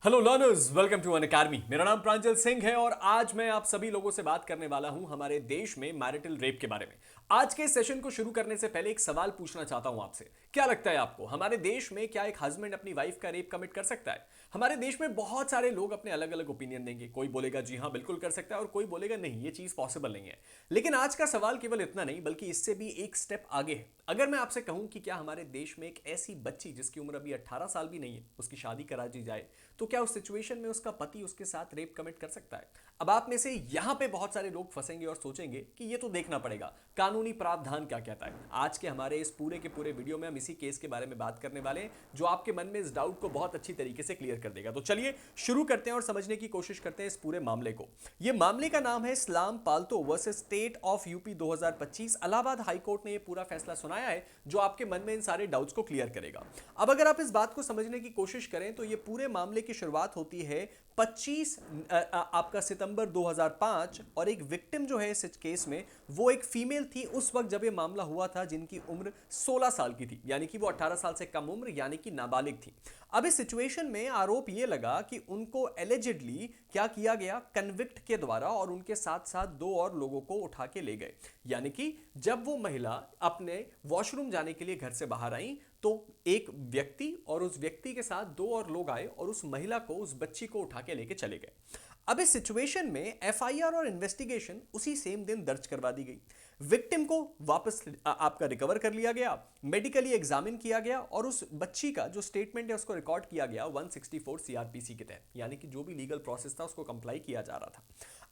Hello learners, welcome to Unacademy. मेरा नाम प्रांजल सिंह है और आज मैं आप सभी लोगों से बात करने वाला हूं हमारे देश में मैरिटल रेप के बारे में। आज के सेशन को शुरू करने से पहले एक सवाल पूछना चाहता हूं आपसे। क्या लगता है आपको, हमारे देश में क्या एक हस्बैंड अपनी वाइफ का रेप कमिट कर सकता है? हमारे देश में बहुत सारे लोग अपने अलग अलग ओपिनियन देंगे। कोई बोलेगा जी हाँ बिल्कुल कर सकता है और कोई बोलेगा नहीं, ये चीज पॉसिबल नहीं है। लेकिन आज का सवाल केवल इतना नहीं बल्कि इससे भी एक स्टेप आगे है। अगर मैं आपसे कहूं कि क्या हमारे देश में एक ऐसी बच्ची जिसकी उम्र अभी 18 साल भी नहीं है, उसकी शादी करा दी जाए, तो क्या उस सिचुएशन में उसका पति उसके साथ रेप कमिट कर सकता है? अब आप में से यहां पे बहुत सारे लोग फंसेंगे और सोचेंगे कि ये तो देखना पड़ेगा, कानूनी प्रावधान क्या कहता है। आज के हमारे इस पूरे के पूरे वीडियो में हम इसी केस के बारे में बात करने वाले हैं, जो आपके मन में इस डाउट को बहुत अच्छी तरीके से क्लियर कर देगा। तो चलिए शुरू करते हैं और समझने की कोशिश करते हैं इस पूरे मामले को। यह मामले का नाम है Islam Palto versus state of UP 2025। Allahabad high court ने यह पूरा फैसला सुनाया है जो आपके मन में इन सारे डाउट्स को क्लियर करेगा। अब अगर आप इस बात को समझने की कोशिश करें तो यह पूरे मामले की शुरुआत होती है 25 आपका सितंबर 2005। और एक विक्टिम जो है इस केस में वो एक फीमेल थी उस वक्त जब ये मामला हुआ था, जिनकी उम्र 16 साल की थी, यानी कि वो 18 साल से कम उम्र यानी कि नाबालिग थी। अब इस सिचुएशन में आरोप ये लगा कि उनको एलिजिडली क्या किया गया, कन्विक्ट के द्वारा, और उनके साथ साथ दो और लोगों को उठा के ले गए। यानी कि जब वो महिला अपने वॉशरूम जाने के लिए घर से बाहर आई तो एक व्यक्ति और उस व्यक्ति के साथ दो और लोग आए और उस महिला को, उस बच्ची को उठा के लेके चले गए। अब इस सिचुएशन में एफआईआर और इन्वेस्टिगेशन उसी सेम दिन दर्ज करवा दी गई। विक्टिम को वापस आपका रिकवर कर लिया गया, मेडिकली एग्जामिन किया गया और उस बच्ची का जो स्टेटमेंट है उसको रिकॉर्ड किया गया 164 सीआरपीसी के तहत, यानी कि जो भी लीगल प्रोसेस था उसको कंप्लाई किया जा रहा था।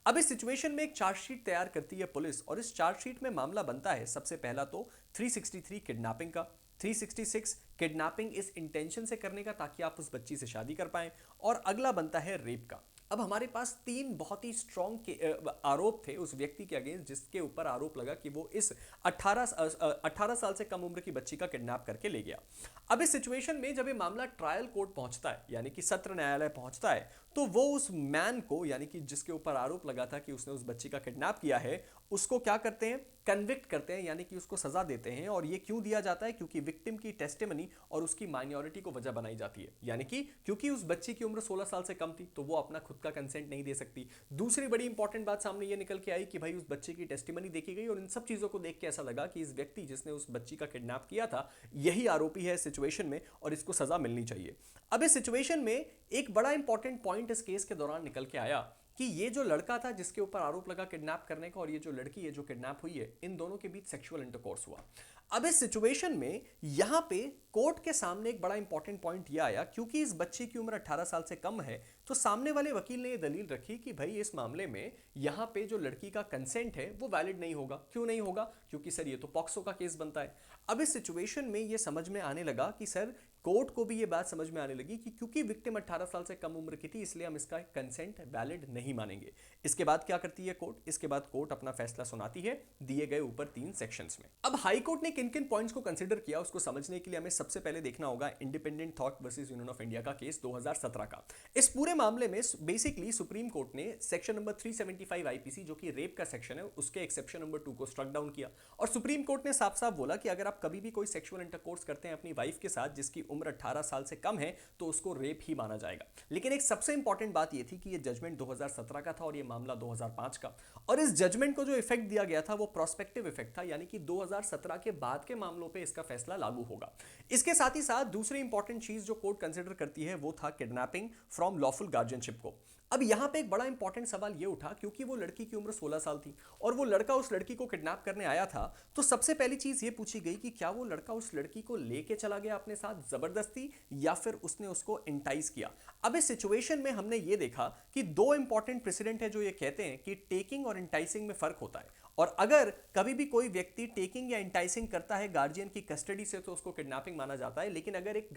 अब इस सिचुएशन में एक चार्जशीट तैयार करती है पुलिस और इस चार्जशीट में मामला बनता है सबसे पहला तो 363 किडनैपिंग का, 366 किडनैपिंग इस इंटेंशन से करने का ताकि आप उस बच्ची से शादी कर पाएं, और अगला बनता है रेप का। अब हमारे पास तीन बहुत ही स्ट्रॉन्ग आरोप थे उस व्यक्ति के अगेंस्ट, जिसके ऊपर आरोप लगा कि वो इस 18 साल से कम उम्र की बच्ची का किडनैप करके ले गया। अब इस सिचुएशन में जब ये मामला ट्रायल कोर्ट पहुंचता है, यानी कि सत्र न्यायालय पहुंचता है, तो वो उस मैन को, यानी कि जिसके ऊपर आरोप लगा था कि उसने उस बच्ची का किडनैप किया है, उसको क्या करते हैं, कन्विक्ट करते हैं, यानी कि उसको सजा देते हैं। और ये क्यों दिया जाता है? क्योंकि विक्टिम की टेस्टिमनी और उसकी माइनॉरिटी को वजह बनाई जाती है, यानी कि क्योंकि उस बच्ची की उम्र 16 साल से कम थी तो वो अपना खुद का कंसेंट नहीं दे सकती। दूसरी बड़ी इंपॉर्टेंट बात सामने ये निकल के आई कि भाई उस बच्चे की टेस्टिमनी देखी गई और इन सब चीजों को देख के ऐसा लगा कि इस व्यक्ति जिसने उस बच्ची का किडनैप किया था यही आरोपी है इस सिचुएशन में और इसको सजा मिलनी चाहिए। अब इस सिचुएशन में एक बड़ा इंपॉर्टेंट पॉइंट इस केस के दौरान निकल के आया कि ये जो लड़का था जिसके ऊपर आरोप लगा किडनैप करने का, और ये जो लड़की है जो किडनैप हुई है, इन दोनों के बीच सेक्सुअल इंटरकोर्स हुआ। अब इस सिचुएशन में यहां पे कोर्ट के सामने एक बड़ा इंपॉर्टेंट पॉइंट यह आया, क्योंकि इस बच्चे की उम्र 18 साल से कम है, तो सामने वाले वकील ने यह दलील रखी कि भाई इस मामले में यहां पे जो लड़की का कंसेंट है वो वैलिड नहीं होगा। क्यों नहीं होगा? क्योंकि सर ये तो पॉक्सो का केस बनता है। अब इस सिचुएशन में यह समझ में आने लगा कि सर, कोर्ट को भी यह बात समझ में आने लगी कि क्योंकि विक्टिम 18 साल से कम उम्र की थी इसलिए हम इसका कंसेंट वैलिड नहीं मानेंगे। इसके बाद क्या करती है कोर्ट? इसके बाद कोर्ट अपना फैसला सुनाती है दिए गए ऊपर 3 सेक्शंस में। अब हाई कोर्ट ने किन किन पॉइंट्स को कंसीडर किया उसको समझने के लिए हमें सबसे पहले देखना होगा independent thought versus union of India का केस 2017 का। इस पूरे मामले में बेसिकली सुप्रीम कोर्ट ने सेक्शन नंबर 375 आईपीसी, जो कि रेप का सेक्शन है, उसके एक्सेप्शन नंबर 2 को स्ट्रक डाउन किया। और सुप्रीम कोर्ट ने साफ साफ बोला कि अगर आप कभी भी कोई सेक्सुअल इंटरकोर्स करते हैं अपनी वाइफ के साथ जिसकी उम्र 18 साल से कम है तो उसको रेप ही माना जाएगा। लेकिन एक सबसे इंपॉर्टेंट बात यह थी कि यह जजमेंट 2017 का था और यह मामला 2005 का, और इस जजमेंट को जो इफेक्ट दिया गया था वो प्रोस्पेक्टिव इफेक्ट था, यानी कि 2017 के बाद के मामलों पे इसका फैसला लागू होगा। इसके साथ ही साथ दूसरी इंपॉर्टेंट चीज जो कोर्ट कंसीडर करती है वो था किडनैपिंग फ्रॉम लॉफुल गार्जियनशिप को। अब यहां पे एक बड़ा इंपॉर्टेंट सवाल ये उठा, क्योंकि वो लड़की की उम्र 16 साल थी और वो लड़का उस लड़की को किडनैप करने आया था, तो सबसे पहली चीज ये पूछी गई कि क्या वो लड़का उस लड़की को लेके चला गया अपने साथ जबरदस्ती, या फिर उसने उसको एंटाइज किया। अब इस सिचुएशन में हमने ये देखा कि दो इंपॉर्टेंट प्रेसिडेंट है जो ये कहते हैं कि टेकिंग और एंटाइसिंग में फर्क होता है, और अगर कभी भी कोई व्यक्ति टेकिंग या एंटाइसिंग करता है गार्जियन की कस्टडी से तो उसको किडनैपिंग माना जाता है, लेकिन अगर एक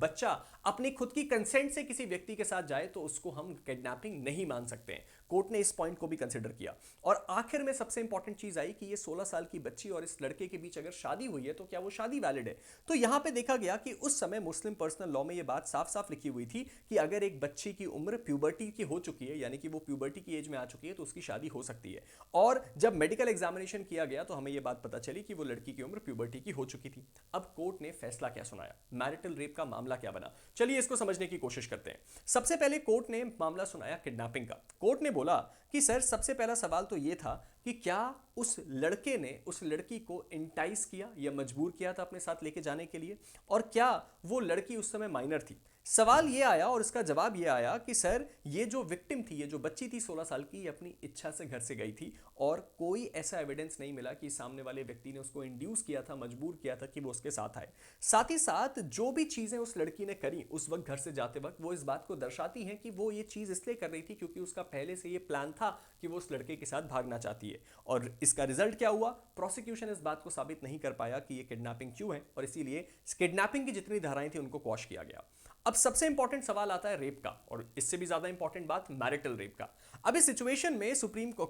बच्चा अपनी खुद की कंसेंट से किसी व्यक्ति के साथ जाए तो उसको हम किडनैपिंग नहीं मान सकते हैं। कोर्ट ने इस पॉइंट को भी कंसीडर किया। और आखिर में सबसे इंपॉर्टेंट चीज आई कि ये 16 साल की बच्ची और इस लड़के के बीच अगर शादी हुई है तो क्या वो शादी वैलिड है? तो यहां पे देखा गया कि उस समय मुस्लिम पर्सनल लॉ में ये बात साफ साफ लिखी हुई थी कि अगर एक बच्ची की उम्र प्यूबर्टी की हो चुकी है, यानी कि वो प्यूबर्टी की एज में आ चुकी है, तो उसकी शादी हो सकती है। और जब मेडिकल एग्जामिनेशन किया गया तो हमें यह बात पता चली कि वो लड़की की उम्र प्यूबर्टी की हो चुकी थी। अब कोर्ट ने फैसला क्या सुनाया, मैरिटल रेप का मामला क्या बना, चलिए इसको समझने की कोशिश करते हैं। सबसे पहले कोर्ट ने मामला सुनाया किडनैपिंग का। कोर्ट ने बोला कि सर, सबसे पहला सवाल तो यह था कि क्या उस लड़के ने उस लड़की को इंटाइस किया या मजबूर किया था अपने साथ लेके जाने के लिए, और क्या वो लड़की उस समय माइनर थी। सवाल ये आया और इसका जवाब ये आया कि सर, ये जो विक्टिम थी, ये जो बच्ची थी 16 साल की, ये अपनी इच्छा से घर से गई थी और कोई ऐसा एविडेंस नहीं मिला कि सामने वाले व्यक्ति ने उसको इंड्यूस किया था, मजबूर किया था कि वो उसके साथ आए। साथ ही साथ जो भी चीजें उस लड़की ने करी उस वक्त घर से जाते वक्त, वो इस बात को दर्शाती हैं कि वो ये चीज इसलिए कर रही थी क्योंकि उसका पहले से ये प्लान था कि वो उस लड़के के साथ भागना चाहती है। और इसका रिजल्ट क्या हुआ, प्रोसिक्यूशन इस बात को साबित नहीं कर पाया कि ये किडनैपिंग क्यों है, और इसीलिए किडनैपिंग की जितनी धाराएं थी उनको क्वॉश किया गया। अब सबसे इंपॉर्टेंट सवाल आता है रेप का, और इससे भी ज्यादा इंपॉर्टेंट बात मैरिटल रेप का। अब इस सिचुएशन में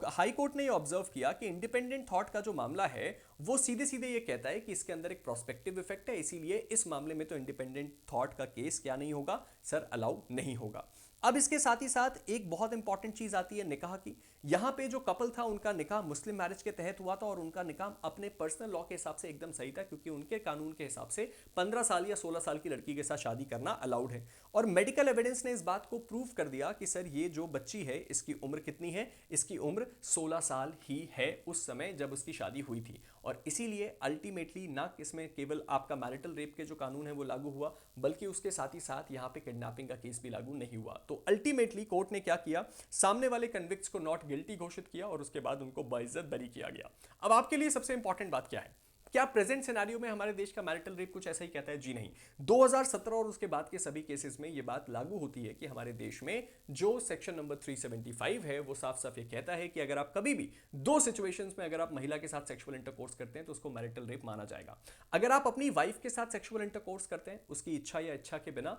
हाई कोर्ट ने ये ऑब्जर्व किया कि इंडिपेंडेंट थॉट का जो मामला है वो सीधे सीधे ये कहता है कि इसके अंदर एक प्रोस्पेक्टिव इफेक्ट है, इसीलिए इस मामले में तो इंडिपेंडेंट थॉट का केस क्या नहीं होगा सर, अलाउ नहीं होगा। अब इसके साथ ही साथ एक बहुत इंपॉर्टेंट चीज आती है निकाह की। यहां पे जो कपल था उनका निकाह मुस्लिम मैरिज के तहत हुआ था, और उनका निकाह अपने पर्सनल लॉ के हिसाब से एकदम सही था, क्योंकि उनके कानून के हिसाब से 15 साल या 16 साल की लड़की के साथ शादी करना अलाउड है। और मेडिकल एविडेंस ने इस बात को प्रूव कर दिया कि सर, ये जो बच्ची है इसकी उम्र कितनी है, इसकी उम्र 16 साल ही है उस समय जब उसकी शादी हुई थी। और इसीलिए अल्टीमेटली ना इसमें केवल आपका मैरिटल रेप के जो कानून है वो लागू हुआ, बल्कि उसके साथ ही साथ यहां पे किडनैपिंग का केस भी लागू नहीं हुआ। तो अल्टीमेटली कोर्ट ने क्या किया, सामने वाले कन्विक्ट्स को नॉट गिल्टी घोषित किया और उसके बाद उनको बाइज्जत बरी किया गया। अब आपके लिए सबसे इंपॉर्टेंट बात क्या है, क्या प्रेजेंट सिनेरियो में हमारे देश का मैरिटल रेप कुछ ऐसा ही कहता है? जी नहीं। 2017 और उसके बाद के सभी केसेस में यह बात लागू होती है कि हमारे देश में जो सेक्शन नंबर 375 है वो साफ साफ ये कहता है कि अगर आप कभी भी दो सिचुएशंस में अगर आप महिला के साथ सेक्सुअल इंटरकोर्स करते हैं तो उसको मैरिटल रेप माना जाएगा। अगर आप अपनी वाइफ के साथ सेक्सुअल इंटरकोर्स करते हैं उसकी इच्छा या इच्छा के बिना,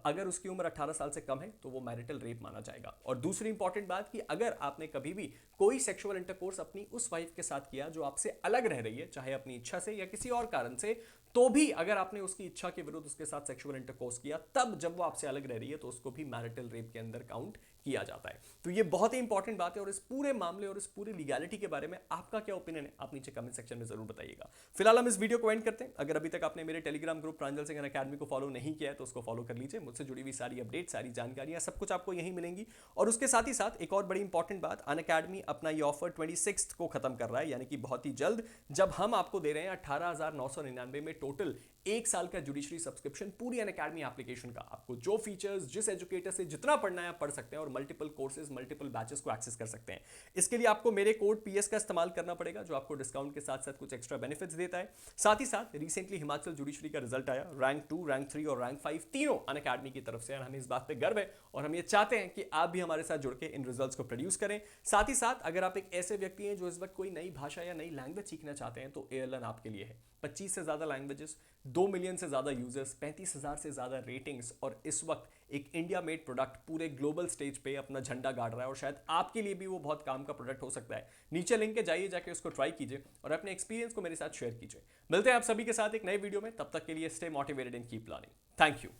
अगर उसकी उम्र 18 साल से कम है तो वो मैरिटल रेप माना जाएगा। और दूसरी इंपॉर्टेंट बात कि अगर आपने कभी भी कोई सेक्सुअल इंटरकोर्स अपनी उस वाइफ के साथ किया जो आपसे अलग रह रही है, चाहे अपनी इच्छा से या किसी और कारण से, तो भी अगर आपने उसकी इच्छा के विरुद्ध उसके साथ सेक्सुअल इंटरकोर्स किया, तब जब वो आपसे अलग रह रही है तो उसको भी मैरिटल रेप के अंदर काउंट किया जाता है। तो ये बहुत ही इंपॉर्टेंट बात है, और इस पूरे मामले और इस पूरी लीगैलिटी के बारे में आपका क्या ओपिनियन है आप नीचे कमेंट सेक्शन में जरूर बताइएगा। फिलहाल हम इस वीडियो को एंड करते हैं। अगर अभी तक आपने मेरे टेलीग्राम ग्रुप प्रांजल सिंह अकेडमी को फॉलो नहीं किया है तो उसको फॉलो कर लीजिए। मुझसे जुड़ी हुई सारी अपडेट, सारी जानकारियां, सब कुछ आपको यहीं मिलेंगी। और उसके साथ ही साथ एक और बड़ी इंपॉर्टेंट बात, अनअकैडमी अपना ये ऑफर 26 को खत्म कर रहा है, यानी कि बहुत ही जल्द, जब हम आपको दे रहे हैं 18,999 में टोटल 1 साल का जुडिशरी सब्सक्रिप्शन पूरी अनअकैडमी एप्लीकेशन का। आपको जो फीचर्स, जिस एजुकेटर से जितना पढ़ना है आप पढ़ सकते हैं, और मल्टीपल कोर्सेज, मल्टीपल बैचेस को एक्सेस कर सकते हैं। इसके लिए आपको मेरे कोड PS का इस्तेमाल करना पड़ेगा, जो आपको डिस्काउंट के साथ साथ कुछ एक्स्ट्रा बेनिफिट्स देता है। साथ ही साथ रिसेंटली हिमाचल जुडिशरी का रिजल्ट आया, रैंक 2, रैंक 3 और रैंक 5 तीनों अनअकैडमी की तरफ से, और हमें इस बात पे गर्व है और हम ये चाहते हैं कि आप भी हमारे साथ जुड़ के इन रिजल्ट्स को प्रोड्यूस करें। साथ ही साथ अगर आप एक ऐसे व्यक्ति हैं जो इस वक्त कोई नई भाषा या नई लैंग्वेज सीखना चाहते हैं तो ALN आपके लिए है। 25 से ज्यादा लैंग्वेजेस, 2 मिलियन से ज्यादा यूजर्स, 35,000 से ज्यादा रेटिंग्स, और इस वक्त एक इंडिया मेड प्रोडक्ट पूरे ग्लोबल स्टेज पे अपना झंडा गाड़ रहा है, और शायद आपके लिए भी वो बहुत काम का प्रोडक्ट हो सकता है। नीचे लिंक के जाइए, जाके उसको ट्राई कीजिए और अपने एक्सपीरियंस को मेरे साथ शेयर कीजिए। मिलते हैं आप सभी के साथ एक नए वीडियो में, तब तक के लिए stay motivated and keep learning. Thank you.